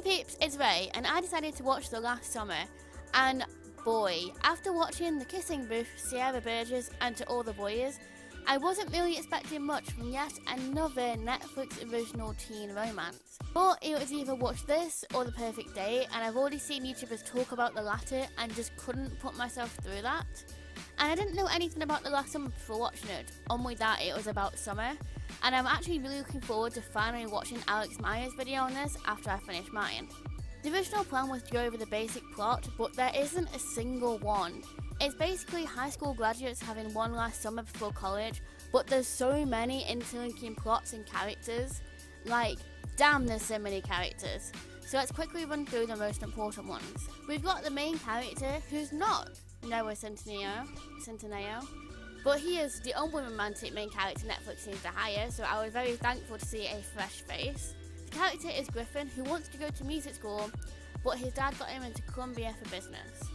peeps, it's Ray, and I decided to watch The Last Summer, and boy, after watching The Kissing Booth, Sierra Burgess, and To All the Boys, I wasn't really expecting much from yet another Netflix original teen romance. But it was either watch this or The Perfect Day, and I've already seen YouTubers talk about the latter and just couldn't put myself through that. And I didn't know anything about The Last Summer before watching it, only that it was about summer. And I'm actually really looking forward to finally watching Alex Meyer's video on this after I finish mine. The original plan was to go over the basic plot, but there isn't a single one. It's basically high school graduates having one last summer before college, but there's so many interlinking plots and characters. Like, damn, there's so many characters. So let's quickly run through the most important ones. We've got the main character, who's not Noah Centineo, but he is the only romantic main character Netflix seems to hire, so I was very thankful to see a fresh face. The character is Griffin, who wants to go to music school, but his dad got him into Columbia for business.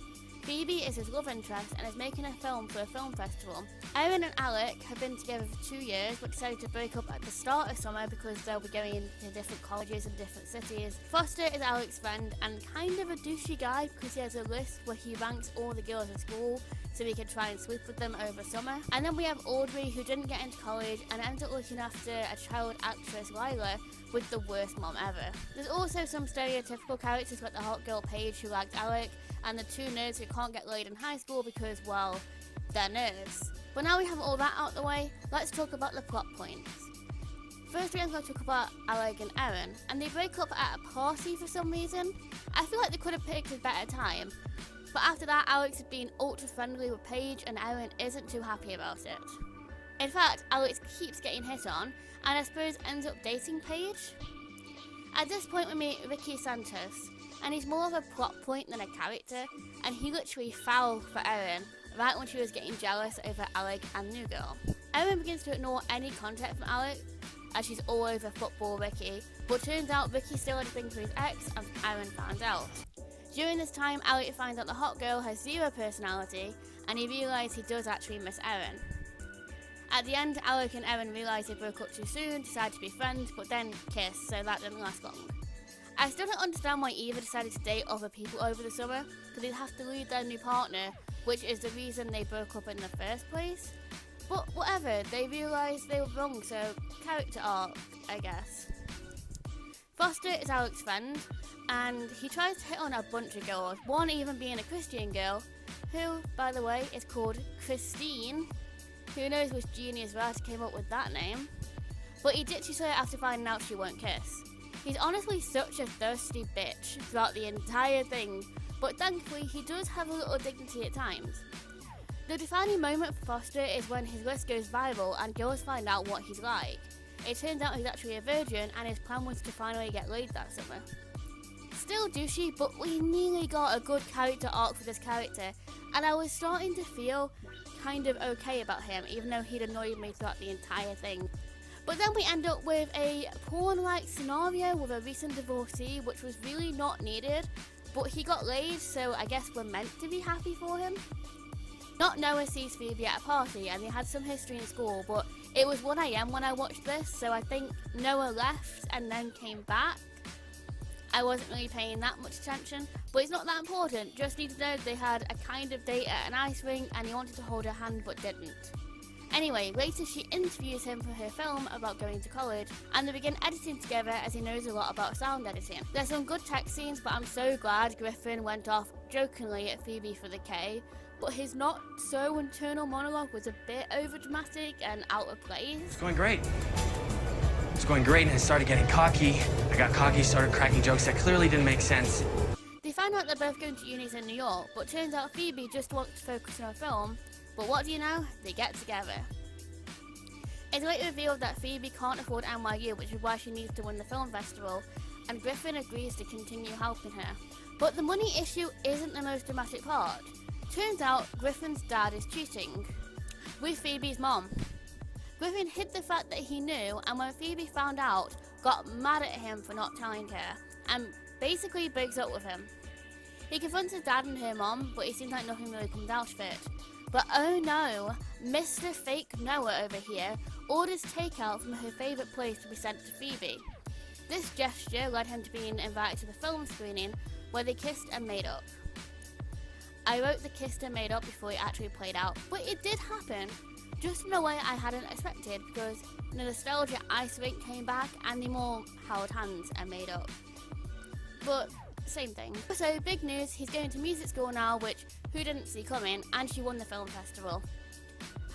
Phoebe is his love interest and is making a film for a film festival. Erin and Alec have been together for 2 years but decided to break up at the start of summer because they'll be going to different colleges in different cities. Foster is Alec's friend and kind of a douchey guy because he has a list where he ranks all the girls in school so he can try and sleep with them over summer. And then we have Audrey, who didn't get into college and ends up looking after a child actress, Lila, with the worst mom ever. There's also some stereotypical characters like the hot girl Paige, who liked Alec, and the two nerds who can't get laid in high school because, well, they're nerds. But now we have all that out the way, let's talk about the plot points. Firstly, I'm going to talk about Alec and Erin, and they break up at a party for some reason. I feel like they could have picked a better time, but after that, Alex is being ultra friendly with Paige, and Erin isn't too happy about it. In fact, Alex keeps getting hit on, and I suppose ends up dating Paige. At this point we meet Ricky Santos, and he's more of a plot point than a character, and he literally fell for Erin right when she was getting jealous over Alec and New Girl. Erin begins to ignore any contact from Alec, as she's all over football Ricky, but turns out Ricky still had a thing for his ex, and Erin found out. During this time, Alec finds out the hot girl has zero personality, and he realises he does actually miss Erin. At the end, Alec and Erin realise they broke up too soon, decide to be friends, but then kiss, so that didn't last long. I still don't understand why either decided to date other people over the summer, because they'd have to leave their new partner, which is the reason they broke up in the first place. But whatever, they realised they were wrong, so character arc, I guess. Foster is Alec's friend, and he tries to hit on a bunch of girls, one even being a Christian girl, who, by the way, is called Christine. Who knows which genius writer came up with that name? But he ditches her after finding out she won't kiss. He's honestly such a thirsty bitch throughout the entire thing, but thankfully he does have a little dignity at times. The defining moment for Foster is when his list goes viral and girls find out what he's like. It turns out he's actually a virgin and his plan was to finally get laid that summer. Still douchey, but we nearly got a good character arc for this character, and I was starting to feel kind of okay about him, even though he'd annoyed me throughout the entire thing. But then we end up with a porn-like scenario with a recent divorcee, which was really not needed, but he got laid, so I guess we're meant to be happy for him. Not Noah sees Phoebe at a party, and they had some history in school, but it was 1 AM when I watched this, so I think Noah left and then came back. I wasn't really paying that much attention, but it's not that important, just need to know they had a kind of date at an ice rink and he wanted to hold her hand but didn't. Anyway, later she interviews him for her film about going to college, and they begin editing together as he knows a lot about sound editing. There's some good text scenes, but I'm so glad Griffin went off jokingly at Phoebe for the K, but his not so internal monologue was a bit overdramatic and out of place. It's going great. It's going great, and I started getting cocky. I got cocky, started cracking jokes that clearly didn't make sense. They find out they're both going to unis in New York, but turns out Phoebe just wants to focus on her film. But what do you know? They get together. It's later revealed that Phoebe can't afford NYU, which is why she needs to win the film festival, and Griffin agrees to continue helping her. But the money issue isn't the most dramatic part. Turns out Griffin's dad is cheating with Phoebe's mom. Griffin hid the fact that he knew, and when Phoebe found out, got mad at him for not telling her, and basically breaks up with him. He confronts his dad and her mom, but it seems like nothing really comes out of it. But oh no, Mr. Fake Noah over here orders takeout from her favourite place to be sent to Phoebe. This gesture led him to being invited to the film screening where they kissed and made up. I wrote the kissed and made up before it actually played out, but it did happen, just in a way I hadn't expected, because the nostalgia ice rink came back and they more held hands and made up. But same thing. So big news, he's going to music school now, which who didn't see coming, and she won the film festival.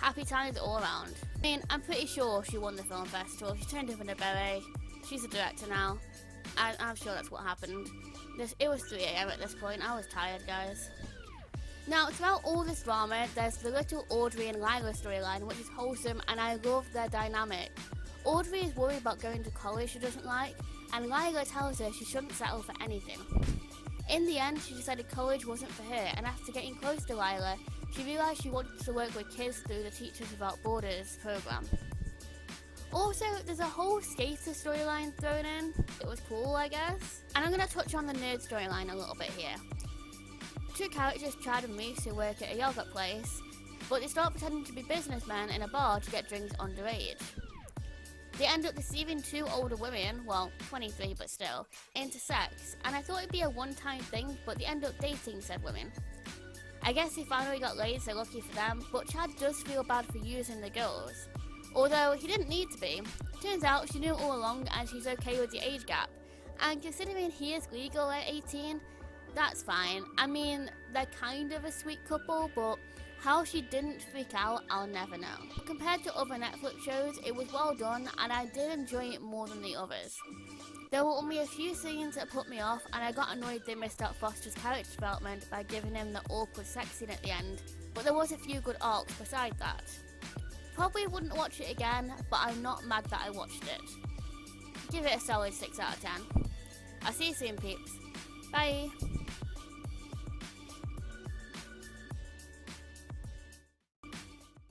Happy times all around. I mean, I'm pretty sure she won the film festival. She turned up in a beret. She's a director now. And I'm sure that's what happened. It was 3 AM at this point. I was tired, guys. Now, throughout all this drama, there's the little Audrey and Lila storyline, which is wholesome, and I love their dynamic. Audrey is worried about going to college she doesn't like, and Lila tells her she shouldn't settle for anything. In the end, she decided college wasn't for her, and after getting close to Lila, she realised she wanted to work with kids through the Teachers Without Borders program. Also, there's a whole skater storyline thrown in. It was cool, I guess. And I'm going to touch on the nerd storyline a little bit here. Two characters, Chad and Reese, who work at a yogurt place, but they start pretending to be businessmen in a bar to get drinks underage. They end up deceiving two older women, well, 23 but still, into sex, and I thought it'd be a one-time thing, but they end up dating said women. I guess they finally got laid, so lucky for them, but Chad does feel bad for using the girls. Although he didn't need to be. Turns out she knew all along and she's okay with the age gap. And considering he is legal at 18, that's fine. I mean, they're kind of a sweet couple, but how she didn't freak out, I'll never know. Compared to other Netflix shows, it was well done and I did enjoy it more than the others. There were only a few scenes that put me off, and I got annoyed they missed out Foster's character development by giving him the awkward sex scene at the end, but there was a few good arcs beside that. Probably wouldn't watch it again, but I'm not mad that I watched it. Give it a solid 6 out of 10. I'll see you soon, peeps. Bye!